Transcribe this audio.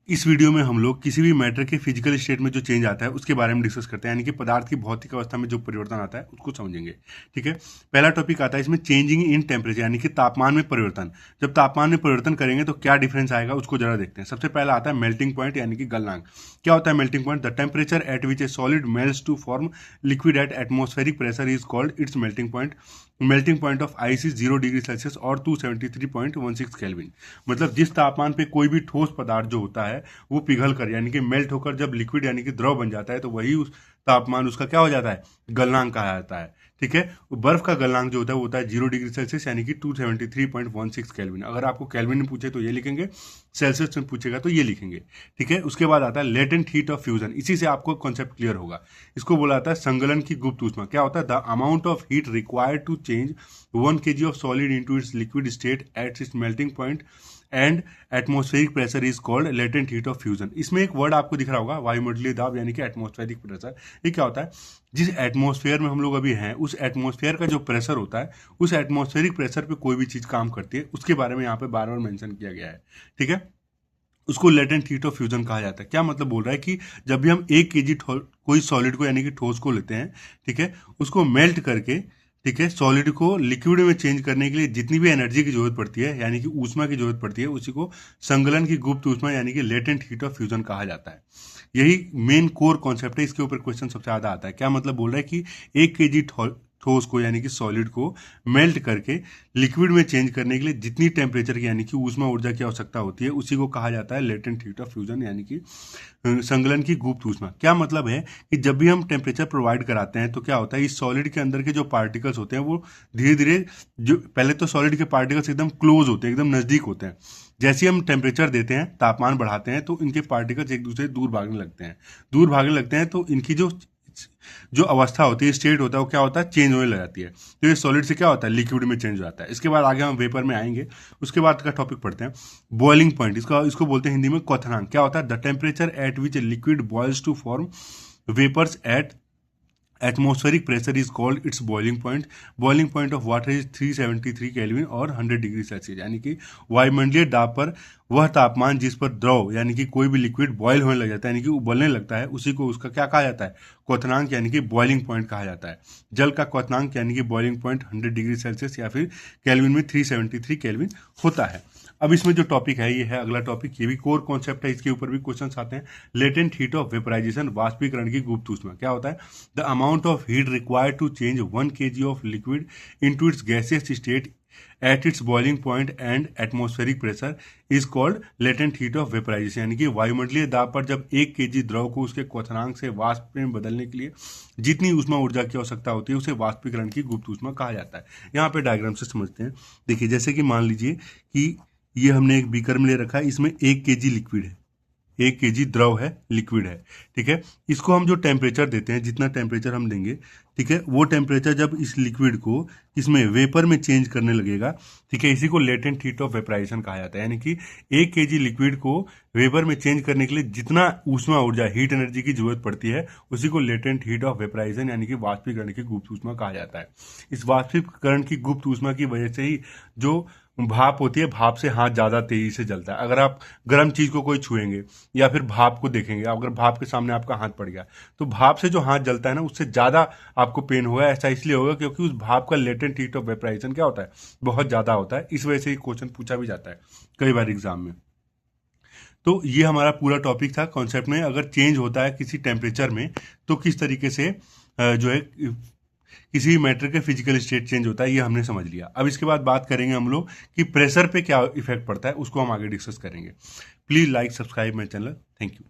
इस वीडियो में हम लोग किसी भी मैटर के फिजिकल स्टेट में जो चेंज आता है उसके बारे में डिस्कस करते हैं, यानी कि पदार्थ की भौतिक अवस्था में जो परिवर्तन आता है उसको समझेंगे। ठीक है, पहला टॉपिक आता है इसमें चेंजिंग इन टेम्परेचर, यानी कि तापमान में परिवर्तन। जब तापमान में परिवर्तन करेंगे तो क्या डिफरेंस आएगा उसको जरा देखते हैं। सबसे पहला आता है मेल्टिंग पॉइंट, यानी कि गलनांक। क्या होता है melting point? The temperature at which a solid melts to form liquid at atmospheric pressure is called its melting point. Melting point of ice is 0 degree Celsius और 273.16 केल्विन। मतलब जिस तापमान पे कोई भी ठोस पदार्थ जो होता है वो पिघल कर, यानी कि मेल्ट होकर जब लिक्विड यानी कि द्रव बन जाता है, तो वही उस तापमान उसका क्या हो जाता है? गलनांक कहा जाता है। ठीक है, बर्फ का गलनांक जो होता है वो होता है 0 डिग्री सेल्सियस, यानी कि 273.16 केल्विन। अगर आपको केल्विन में पूछे तो ये लिखेंगे, सेल्सियस में पूछेगा तो ये लिखेंगे। ठीक है, उसके बाद आता है लेटेंट हीट ऑफ फ्यूजन। इसी से आपको कॉन्सेप्ट क्लियर होगा। इसको बोला जाता है संगलन की गुप्त ऊष्मा। क्या होता है? The amount of heat required to change 1 kg of solid into its liquid state at its melting point and atmospheric pressure is called latent heat of fusion. इसमें एक वर्ड आपको दिख रहा होगा, वायुमंडलीय दाब, यानी कि एटमॉस्फेरिक प्रेशर। ये क्या होता है? जिस एटमॉस्फेयर में हम लोग अभी हैं उस एटमॉस्फेयर का जो प्रेशर होता है, उस एटमॉस्फेरिक प्रेशर पे कोई भी चीज काम करती है, उसके बारे में यहाँ पे बार बार मेंशन किया गया है। ठीक है, उसको लेटेंट हीट ऑफ फ्यूजन कहा जाता है। क्या मतलब बोल रहा है कि जब भी हम 1 kg कोई सॉलिड को यानी कि ठोस को लेते हैं, ठीक है, उसको मेल्ट करके, ठीक है, सॉलिड को लिक्विड में चेंज करने के लिए जितनी भी एनर्जी की जरूरत पड़ती है, यानी कि ऊष्मा की जरूरत पड़ती है, उसी को संगलन की गुप्त ऊष्मा यानी कि लेटेंट हीट ऑफ फ्यूजन कहा जाता है। यही मेन कोर कॉन्सेप्ट है। इसके ऊपर क्वेश्चन सबसे ज्यादा आता है। क्या मतलब बोल रहा है कि 1 kg ठोस को यानी कि सॉलिड को मेल्ट करके लिक्विड में चेंज करने के लिए जितनी टेम्परेचर की यानी कि ऊष्मा ऊर्जा की आवश्यकता होती है, उसी को कहा जाता है लेटेंट हीट ऑफ फ्यूजन, यानी कि संगलन की गुप्त ऊष्मा। क्या मतलब है कि जब भी हम टेम्परेचर प्रोवाइड कराते हैं तो क्या होता है, इस सॉलिड के अंदर के जो पार्टिकल्स होते हैं वो धीरे धीरे, जो पहले तो सॉलिड के पार्टिकल्स एकदम क्लोज होते हैं, एकदम नजदीक होते हैं। जैसे हम टेम्परेचर देते हैं, तापमान बढ़ाते हैं, तो इनके पार्टिकल्स एक दूसरे से दूर भागने लगते हैं। दूर भागने लगते हैं तो इनकी जो अवस्था होती है, स्टेट होता है, वो क्या होता है? चेंज होने लग जाती है। तो ये सॉलिड से क्या होता है? लिक्विड में चेंज हो जाता है। इसके बाद आगे हम वेपर में आएंगे। उसके बाद का टॉपिक पढ़ते हैं बॉइलिंग पॉइंट। इसको बोलते हैं हिंदी में क्वथनांक। क्या होता है? The temperature at which liquid boils to form vapours at atmospheric pressure is called its boiling point. Boiling point of water is 373 Kelvin और 100 डिग्री सेल्सियस, यानी कि वायुमंडलीय दाब पर वह तापमान जिस पर द्रव यानी कि कोई भी लिक्विड बॉयल होने लग जाता है, यानी कि उबलने लगता है, उसी को उसका क्या कहा जाता है? क्वथनांक, यानी कि बॉइलिंग पॉइंट कहा जाता है। जल का क्वथनांक यानी कि बॉइलिंग पॉइंट 100 डिग्री सेल्सियस या फिर केल्विन में 373 केल्विन होता है। अब इसमें जो टॉपिक है ये है अगला टॉपिक, ये भी कोर कॉन्सेप्ट है, इसके ऊपर भी क्वेश्चन आते हैं। लेटेंट हीट ऑफ वेपराइजेशन, वाष्पीकरण की गुप्त ऊष्मा। क्या होता है? The amount of heat required to change 1 kg of liquid into its gaseous state at its boiling point and atmospheric pressure is called latent heat of vaporization, यानी कि वायुमंडलीय दाब पर जब 1 kg द्रव को उसके क्वथनांक से वाष्प में बदलने के लिए जितनी ऊष्मा ऊर्जा की आवश्यकता होती है उसे वाष्पीकरण की गुप्त ऊष्मा कहा जाता है। यहाँ पे डायग्राम से समझते हैं। देखिए, जैसे कि मान लीजिए कि ये हमने एक बीकर में ले रखा है, इसमें 1 kg लिक्विड है, 1 kg द्रव है, लिक्विड है। ठीक है, इसको हम जो टेम्परेचर देते हैं, जितना टेम्परेचर हम देंगे, ठीक है, वो टेम्परेचर जब इस लिक्विड को इसमें वेपर में चेंज करने लगेगा, ठीक है, इसी को लेटेंट हीट ऑफ वेपराइजेशन कहा जाता है। यानी कि 1 kg लिक्विड को वेपर में चेंज करने के लिए जितना ऊष्मा ऊर्जा, हीट एनर्जी की जरूरत पड़ती है, उसी को लेटेंट हीट ऑफ वेपराइजेशन यानी कि वाष्पीकरण की गुप्त ऊष्मा कहा जाता है। इस वाष्पीकरण की गुप्त ऊष्मा की वजह से ही जो भाप होती है, भाप से हाथ ज्यादा तेजी से जलता है। अगर आप गर्म चीज को कोई छुएंगे या फिर भाप को देखेंगे, अगर भाप के सामने आपका हाथ पड़ गया तो भाप से जो हाथ जलता है ना, उससे ज्यादा आपको पेन होगा। ऐसा इसलिए होगा क्योंकि उस भाप का लेटेंट हीट ऑफ वेपराइजेशन क्या होता है? बहुत ज्यादा होता है। इस वजह से क्वेश्चन पूछा भी जाता है कई बार एग्जाम में। तो ये हमारा पूरा टॉपिक था कॉन्सेप्ट में। अगर चेंज होता है किसी टेम्परेचर में तो किस तरीके से जो है किसी भी मैटर के फिजिकल स्टेट चेंज होता है, ये हमने समझ लिया। अब इसके बाद बात करेंगे हम लोग कि प्रेशर पे क्या इफेक्ट पड़ता है, उसको हम आगे डिस्कस करेंगे। Please like, subscribe my channel. Thank you.